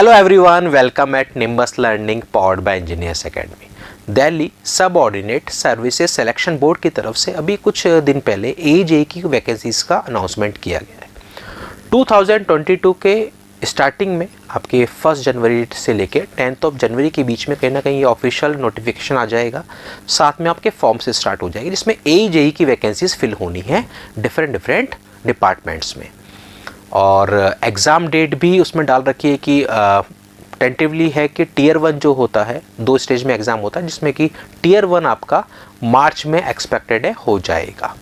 Hello everyone, welcome eight nimbus learning powered by engineers academy. Delhi सब ordinate services selection board की तरफ से अभी कुछ दिन पहले AJE की वैकेंसीज का अनाउंसमेंट किया गया है। 2022 के स्टार्टिंग में आपके 1 जनवरी से लेकर 10 जनवरी के बीच में कहीं ना कहीं ये ऑफिशियल नोटिफिकेशन आ जाएगा। साथ में आपके फॉर्म से स्टार्ट हो जाएगी जिसमें AJE की वैकेंसीज फिल होनी है डिफरेंट डिपार्टमेंट्स में। और एग्ज़ाम डेट भी उसमें डाल रखी है कि टेंटिवली है कि टीयर 1 जो होता है 2 स्टेज में एग्ज़ाम होता है, जिसमें कि टीयर 1 आपका मार्च में एक्सपेक्टेड है हो जाएगा।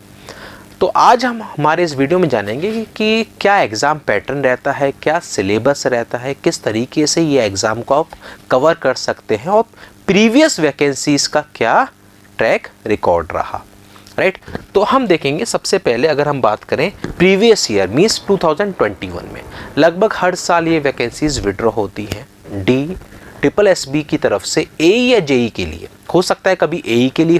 तो आज हम हमारे इस वीडियो में जानेंगे कि क्या एग्ज़ाम पैटर्न रहता है, क्या सिलेबस रहता है, किस तरीके से ये एग्ज़ाम को आप कवर कर सकते हैं और प्रीवियस वैकेंसीज का क्या ट्रैक रिकॉर्ड रहा। राइट, तो हम देखेंगे सबसे पहले अगर हम बात करें प्रीवियस ईयर मींस 2021 में लगभग हर साल ये वैकेंसीज विड्रॉ होती हैं SSSB की तरफ से AE या JE के लिए। हो सकता है कभी AE के लिए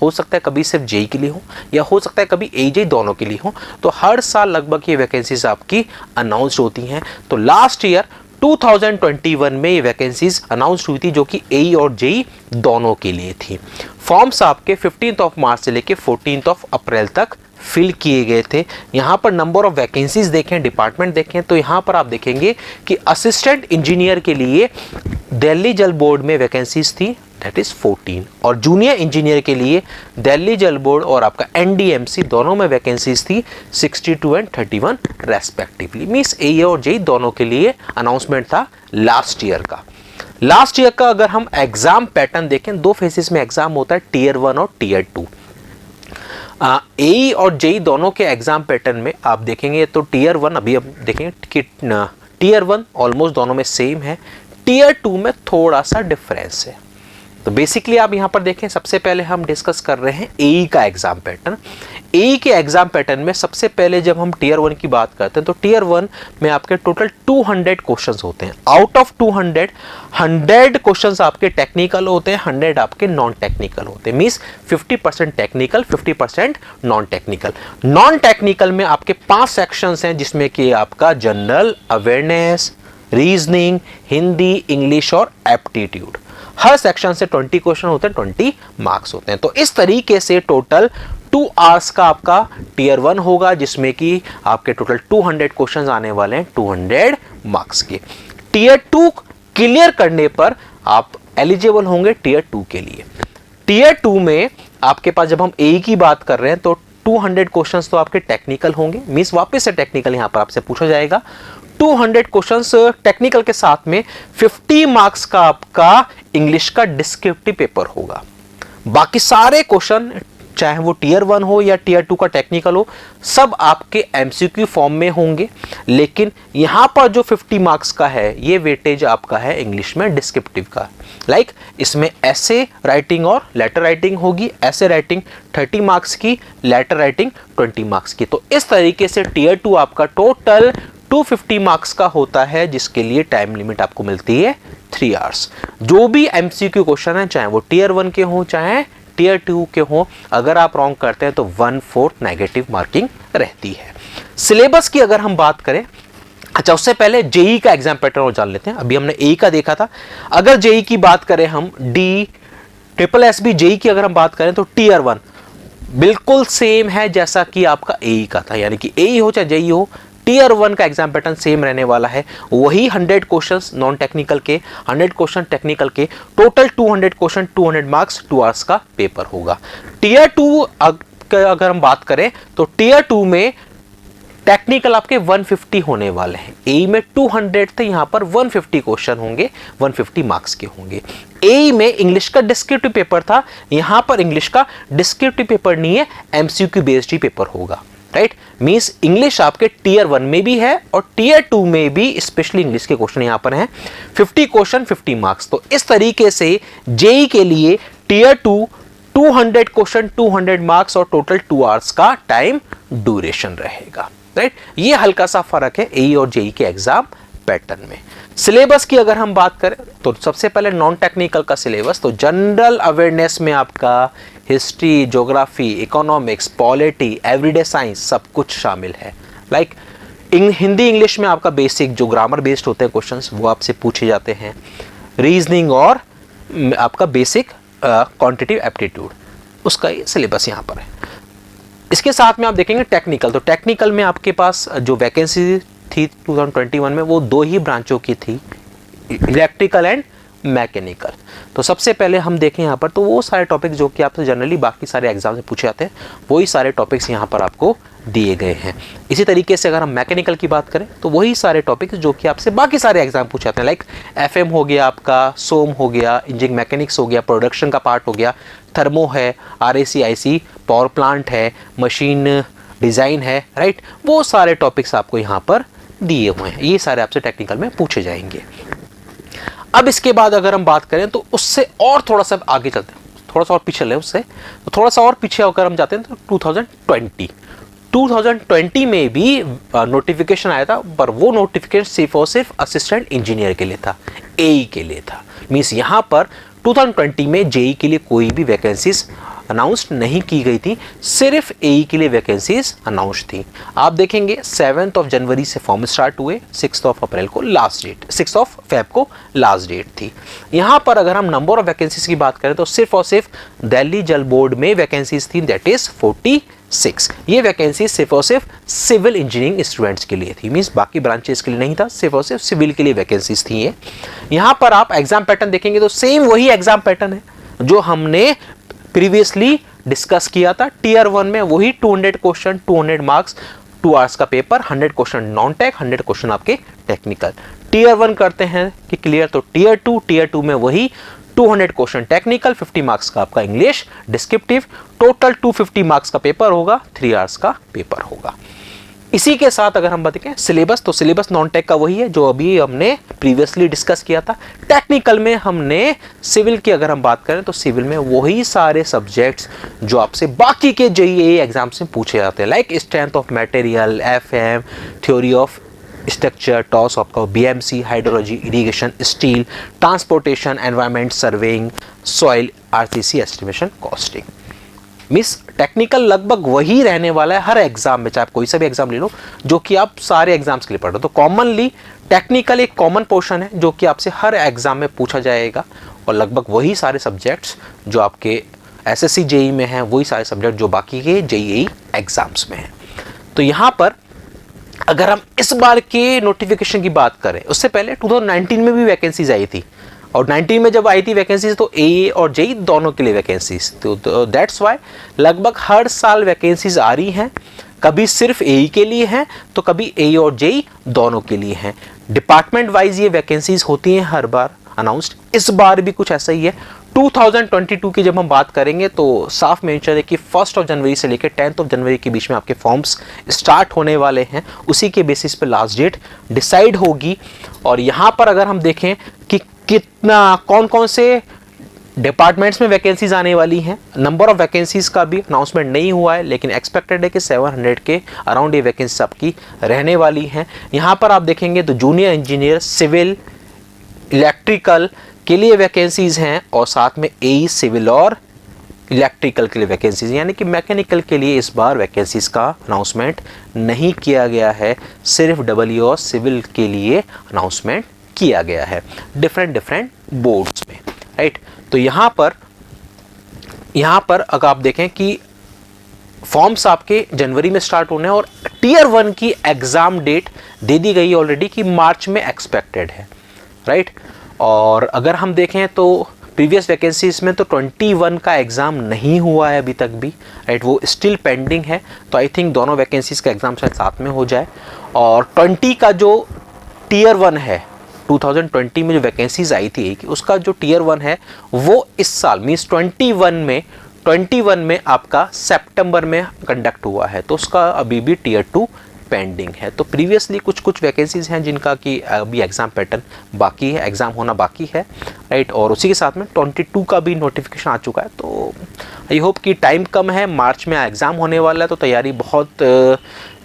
हो सकता है कभी सिर्फ JE के लिए हो, या हो सकता है कभी AJ दोनों के लिए हो। तो हर साल लगभग ये वैकेंसीज आपकी अनाउंस होती हैं। तो लास्ट ईयर 2021 में ये वैकेंसीज अनाउंस हुई थी जो कि AE और JE दोनों के लिए थी। फॉर्म्स आपके 15 मार्च से लेके 14 अप्रैल तक फिल किए गए थे। यहाँ पर नंबर ऑफ वैकेंसीज देखें, डिपार्टमेंट देखें, तो यहाँ पर आप देखेंगे कि असिस्टेंट इंजीनियर के लिए दिल्ली जल बोर्ड में वैकेंसीज थी, दैट इज 14, और जूनियर इंजीनियर के लिए दिल्ली जल बोर्ड और आपका NDMC दोनों में वैकेंसीज थी 62 एंड 31 रेस्पेक्टिवली। मींस AE और JE दोनों के लिए अनाउंसमेंट था लास्ट ईयर का। लास्ट ईयर का अगर हम एग्जाम पैटर्न देखें, 2 फेजेस में एग्जाम होता है, टीयर 1 और टीयर 2। AE और JE दोनों के एग्जाम पैटर्न में आप देखेंगे तो टीयर 1 अभी अब देखेंगे कि टीयर 1 ऑलमोस्ट दोनों में सेम है, टीयर 2 में थोड़ा सा डिफरेंस है। तो बेसिकली आप यहाँ पर देखें, सबसे पहले हम डिस्कस कर रहे हैं AE का एग्जाम पैटर्न। AE के एग्जाम पैटर्न में सबसे पहले जब हम टीयर 1 की बात करते हैं तो टीयर 1 में आपके टोटल 200 क्वेश्चंस होते हैं। आउट ऑफ 200 100 क्वेश्चंस आपके टेक्निकल होते हैं, 100 आपके नॉन टेक्निकल होते हैं। Means 50% technical, 50% non technical. Non technical में आपके 5 सेक्शंस हैं जिसमें कि आपका general awareness, reasoning, Hindi, English और एप्टीट्यूड। हर सेक्शन से 20 क्वेश्चन होते हैं, 20 मार्क्स होते हैं। तो इस तरीके से टोटल 2 आवर्स का आपका टीयर 1 होगा जिसमें कि आपके टोटल 200 क्वेश्चंस आने वाले हैं 200 मार्क्स के। टीयर 2 क्लियर करने पर आप एलिजिबल होंगे टीयर 2 के लिए। टीयर 2 में आपके पास जब हम AE की बात कर रहे हैं तो 200 क्वेश्चंस तो आपके टेक्निकल होंगे, मींस वापस से टेक्निकल यहां पर आपसे पूछा जाएगा। 200 क्वेश्चंस टेक्निकल के साथ में 50 मार्क्स का आपका इंग्लिश का डिस्क्रिप्टिव पेपर होगा। बाकी सारे क्वेश्चन चाहे वो टीयर 1 हो या टीयर 2 का टेक्निकल हो, सब आपके MCQ फॉर्म में होंगे। लेकिन यहां पर जो 50 मार्क्स का है ये वेटेज आपका है इंग्लिश में डिस्क्रिप्टिव का। लाइक इसमें ऐसे राइटिंग और लेटर राइटिंग होगी। ऐसे राइटिंग 30 मार्क्स की, लेटर राइटिंग 20 मार्क्स की। तो इस तरीके से टीयर 2 आपका टोटल 250 मार्क्स का होता है जिसके लिए टाइम लिमिट आपको मिलती है 3 आवर्स। जो भी MCQ क्वेश्चन है चाहे वो टीयर 1 के हो चाहे टीयर 2 के हो, अगर आप रॉन्ग करते हैं तो 1/4 नेगेटिव मार्किंग रहती है। सिलेबस की अगर हम बात करें, अच्छा उससे पहले JE का एग्जाम पैटर्न और जान लेते हैं। अभी हमने AE का देखा था, अगर JE की बात करें हम SSSB JE की अगर हम बात करें तो टीयर 1 बिल्कुल सेम है जैसा कि आपका AE का था, यानी कि AE हो चाहे JE हो, टीयर 1 का एग्जाम पैटर्न सेम रहने वाला है। वही 100 क्वेश्चंस नॉन टेक्निकल के, 100 क्वेश्चन टेक्निकल के, टोटल 200 क्वेश्चन, 200 मार्क्स, 2 आवर्स का पेपर होगा। टीयर 2 अगर हम बात करें तो टीयर 2 में टेक्निकल आपके 150 होने वाले हैं। AE में 200 थे, यहां पर 150 क्वेश्चन होंगे, 150 मार्क्स के होंगे। AE में इंग्लिश का डिस्क्रिप्टिव पेपर था, यहां पर इंग्लिश का डिस्क्रिप्टिव पेपर नहीं है, MCQ बेस्ड ही पेपर होगा। राइट, मींस इंग्लिश आपके टीयर 1 में भी है और टीयर 2 में भी स्पेशली इंग्लिश के क्वेश्चन यहां पर हैं। 50 क्वेश्चन 50 मार्क्स। तो इस तरीके से JE के लिए टीयर 2 200 क्वेश्चन 200 मार्क्स और टोटल 2 आवर्स का टाइम ड्यूरेशन रहेगा। राइट, ये हल्का सा फर्क है AE और JE के एग्जाम पैटर्न में। सिलेबस की अगर हम बात करें तो सबसे पहले नॉन टेक्निकल का सिलेबस, तो जनरल अवेयरनेस में आपका history, geography, economics, polity, everyday science सब कुछ शामिल है। लाइक हिंदी इंग्लिश में आपका बेसिक जो ग्रामर बेस्ड होते हैं क्वेश्चंस वो आपसे पूछे जाते हैं। रीजनिंग और आपका बेसिक क्वांटिटेटिव एप्टीट्यूड, उसका ये सिलेबस यहाँ पर है। इसके साथ में आप देखेंगे टेक्निकल, तो टेक्निकल में आपके पास जो वैकेंसी थी 2021 में वो 2 ही ब्रांचों की थी, इलेक्ट्रिकल एंड मैकेनिकल। तो सबसे पहले हम देखें यहाँ पर, तो वो सारे टॉपिक्स जो कि आपसे जनरली बाकी सारे एग्जाम से पूछे जाते हैं वही सारे टॉपिक्स यहाँ पर आपको दिए गए हैं। इसी तरीके से अगर हम मैकेनिकल की बात करें तो वही सारे टॉपिक्स जो कि आपसे बाकी सारे एग्जाम पूछे जाते हैं, लाइक एफएम हो गया, आपका सोम हो गया, इंजीनियरिंग मैकेनिक्स हो गया, प्रोडक्शन का पार्ट हो गया, थर्मो है, आरएसी आईसी, पावर प्लांट है, मशीन डिज़ाइन है, राइट। वो सारे टॉपिक्स आपको यहाँ पर दिए हुए हैं, ये सारे आपसे टेक्निकल में पूछे जाएंगे। अब इसके बाद अगर हम बात करें तो उससे और थोड़ा सा आगे चलते हैं, थोड़ा सा और पीछे ले उससे, तो थोड़ा सा और पीछे होकर हम जाते हैं तो 2020 में भी नोटिफिकेशन आया था, पर वो नोटिफिकेशन सिर्फ और सिर्फ असिस्टेंट इंजीनियर के लिए था, एई के लिए था। मीन्स यहाँ पर 2020 में जेई के लिए कोई भी वैकेंसीज अनाउंस्ड नहीं की गई थी, सिर्फ एई के लिए वैकेंसीज अनाउंस थी। आप देखेंगे 7 जनवरी से फॉर्म स्टार्ट हुए, 6 अप्रैल को लास्ट डेट, 6 फेब को लास्ट डेट थी। यहाँ पर अगर हम नंबर ऑफ वैकेंसीज की बात करें तो सिर्फ और सिर्फ दिल्ली जल बोर्ड में वैकेंसीज थी, दैट इज 46। ये वैकेंसी सिर्फ और सिर्फ सिविल इंजीनियरिंग स्टूडेंट्स के लिए थी, मीन्स बाकी ब्रांचेस के लिए नहीं था, सिर्फ और सिर्फ सिविल के लिए वैकेंसीज थी ये। यहाँ पर आप एग्जाम पैटर्न देखेंगे तो सेम वही एग्जाम पैटर्न है जो हमने प्रीवियसली डिस्कस किया था। टीयर 1 में वही 200 क्वेश्चन, 200 मार्क्स, 2 आवर्स का paper, 100 question non tech, 100 question आपके टेक्निकल। टीयर 1 करते हैं कि क्लियर, तो टीयर 2 में वही 200 क्वेश्चन टेक्निकल, 50 मार्क्स का आपका इंग्लिश डिस्क्रिप्टिव, टोटल 250 मार्क्स का पेपर होगा, 3 आवर्स का पेपर होगा। इसी के साथ अगर हम बताएं सिलेबस, तो सिलेबस नॉन टेक का वही है जो अभी हमने प्रीवियसली डिस्कस किया था। टेक्निकल में हमने सिविल की अगर हम बात करें तो सिविल में वही सारे सब्जेक्ट्स जो आपसे बाकी के जेईई एग्जाम से पूछे जाते हैं, like strength of material, FM, theory of structure, टॉस आपका BMC, hydrology, irrigation, steel, transportation, environment, surveying, soil, RCC, estimation, costing. मिस टेक्निकल लगभग वही रहने वाला है हर एग्जाम में, चाहे आप कोई सा भी एग्जाम ले लो जो कि आप सारे एग्जाम्स के लिए पढ़ रहे हो। तो कॉमनली टेक्निकल एक कॉमन पोर्शन है जो कि आपसे हर एग्जाम में पूछा जाएगा, और लगभग वही सारे सब्जेक्ट्स जो आपके एसएससी जेईई में हैं वही सारे सब्जेक्ट जो बाकी के जेईई एग्जाम्स में हैं। तो यहाँ पर अगर हम इस बार के नोटिफिकेशन की बात करें, उससे पहले 2019 में भी वैकेंसीज आई थी, और 19 में जब आई थी वैकेंसीज तो ए और जेई दोनों के लिए वैकेंसीज, तो दैट्स वाई लगभग हर साल वैकेंसीज आ रही हैं। कभी सिर्फ ए के लिए हैं तो कभी ए और जेई दोनों के लिए हैं। डिपार्टमेंट वाइज ये वैकेंसीज होती हैं हर बार अनाउंस्ड, इस बार भी कुछ ऐसा ही है। 2022 की जब हम बात करेंगे तो साफ मेंशन है कि 1 जनवरी से लेकर 10 जनवरी के बीच में आपके फॉर्म्स स्टार्ट होने वाले हैं, उसी के बेसिस पे लास्ट डेट डिसाइड होगी। और यहाँ पर अगर हम देखें कि कितना कौन कौन से डिपार्टमेंट्स में वैकेंसीज आने वाली हैं, नंबर ऑफ वैकेंसीज का भी अनाउंसमेंट नहीं हुआ है, लेकिन एक्सपेक्टेड है कि 700 के अराउंड ये वैकेंसीज आपकी रहने वाली हैं। यहाँ पर आप देखेंगे तो जूनियर इंजीनियर, सिविल, इलेक्ट्रिकल के लिए वैकेंसीज हैं, और साथ में एई, सिविल और इलेक्ट्रिकल के लिए वैकेंसीज, यानी कि मैकेनिकल के लिए इस बार वैकेंसीज का अनाउंसमेंट नहीं किया गया है, सिर्फ डबल और सिविल के लिए अनाउंसमेंट किया गया है डिफरेंट बोर्ड्स में, राइट। तो यहाँ पर अगर आप देखें कि फॉर्म्स आपके जनवरी में स्टार्ट होने हैं, और टीयर 1 की एग्जाम डेट दे दी गई ऑलरेडी कि मार्च में एक्सपेक्टेड है, राइट। और अगर हम देखें तो प्रीवियस वैकेंसीज में तो 21 का एग्ज़ाम नहीं हुआ है अभी तक भी, राइट, वो स्टिल पेंडिंग है। तो आई थिंक दोनों वैकेंसीज का एग्ज़ाम शायद साथ में हो जाए। और 20 का जो टीयर 1 है, 2020 में जो वैकेंसीज आई थी कि उसका जो टीयर 1 है वो इस साल मीन्स 21 में आपका सितंबर में कंडक्ट हुआ है, तो उसका अभी भी टीयर 2 पेंडिंग है। तो प्रीवियसली कुछ वैकेंसीज हैं जिनका कि अभी एग्जाम पैटर्न बाकी है, एग्जाम होना बाकी है, राइट। और उसी के साथ में 22 का भी नोटिफिकेशन आ चुका है। तो आई होप कि टाइम कम है, मार्च में एग्जाम होने वाला है, तो तैयारी बहुत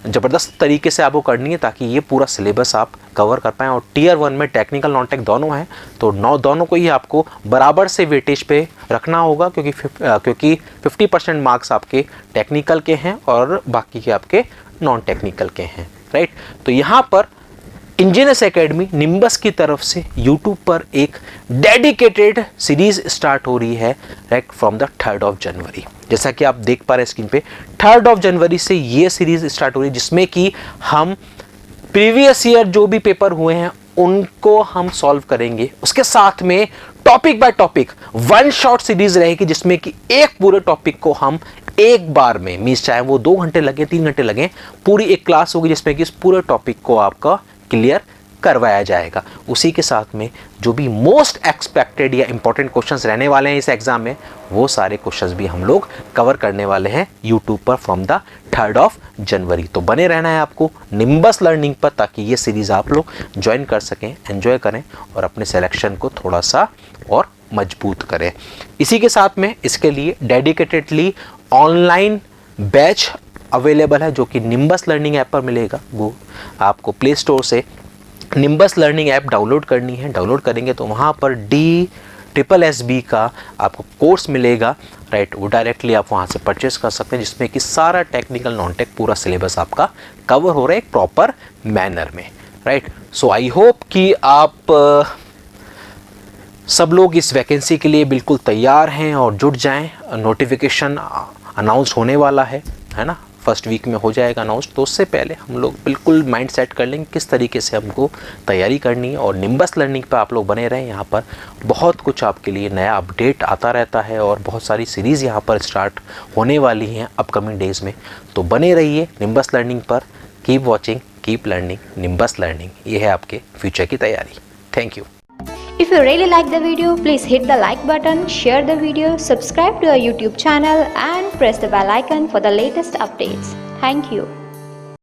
ज़बरदस्त तरीके से आपको करनी है ताकि ये पूरा सिलेबस आप कवर कर पाएँ। और टीयर 1 में टेक्निकल नॉन टेक दोनों हैं, तो दोनों को ही आपको बराबर से वेटेज पे रखना होगा, क्योंकि 50% मार्क्स आपके टेक्निकल के हैं और बाकी के आपके नॉन टेक्निकल के हैं, राइट। तो यहाँ पर इंजीनियर्स एकेडमी निम्बस की तरफ से यूट्यूब पर एक डेडिकेटेड सीरीज स्टार्ट हो रही है, राइट, फ्रॉम द 3rd जनवरी। जैसा कि आप देख पा रहे हैं स्क्रीन पे, 3rd जनवरी से ये सीरीज स्टार्ट हो रही है, जिसमें कि हम प्रीवियस ईयर जो भी पेपर हुए हैं उनको हम सॉल्व करेंगे। उसके साथ में topic by topic one shot series रहेगी, जिसमें कि एक पूरे टॉपिक को हम एक बार में, मींस चाहे वो 2 घंटे लगे 3 घंटे लगे, पूरी एक क्लास होगी जिसमें कि इस पूरे टॉपिक को आपका क्लियर करवाया जाएगा। उसी के साथ में जो भी मोस्ट एक्सपेक्टेड या इंपॉर्टेंट क्वेश्चंस रहने वाले हैं इस एग्जाम में, वो सारे क्वेश्चंस भी हम लोग कवर करने वाले हैं यूट्यूब पर फ्रॉम द 3rd जनवरी। तो बने रहना है आपको निम्बस लर्निंग पर, ताकि ये सीरीज आप लोग ज्वाइन कर सकें, एंजॉय करें और अपने सिलेक्शन को थोड़ा सा और मजबूत करें। इसी के साथ में इसके लिए डेडिकेटेडली ऑनलाइन बैच अवेलेबल है, जो कि निम्बस लर्निंग ऐप पर मिलेगा। वो आपको प्ले स्टोर से निम्बस लर्निंग ऐप डाउनलोड करनी है। डाउनलोड करेंगे तो वहाँ पर DSSB का आपको कोर्स मिलेगा, राइट। वो डायरेक्टली आप वहाँ से परचेस कर सकते हैं, जिसमें कि सारा टेक्निकल नॉन टेक पूरा सिलेबस आपका कवर हो रहा है एक प्रॉपर मैनर में, राइट। सो आई होप कि आप सब लोग इस वैकेंसी के लिए बिल्कुल तैयार हैं और जुट जाएं। नोटिफिकेशन अनाउंस होने वाला है ना, फर्स्ट वीक में हो जाएगा अनाउंस। तो उससे पहले हम लोग बिल्कुल माइंड सेट कर लेंगे किस तरीके से हमको तैयारी करनी है। और निम्बस लर्निंग पर आप लोग बने रहें, यहाँ पर बहुत कुछ आपके लिए नया अपडेट आता रहता है और बहुत सारी सीरीज़ यहाँ पर स्टार्ट होने वाली हैं अपकमिंग डेज़ में। तो बने रहिए निम्बस लर्निंग पर। Keep watching, keep learning, nimbus learning, ये है आपके फ्यूचर की तैयारी। Thank you. If you really like the video, please hit the like button, share the video, subscribe to our YouTube channel and press the bell icon for the latest updates. Thank you.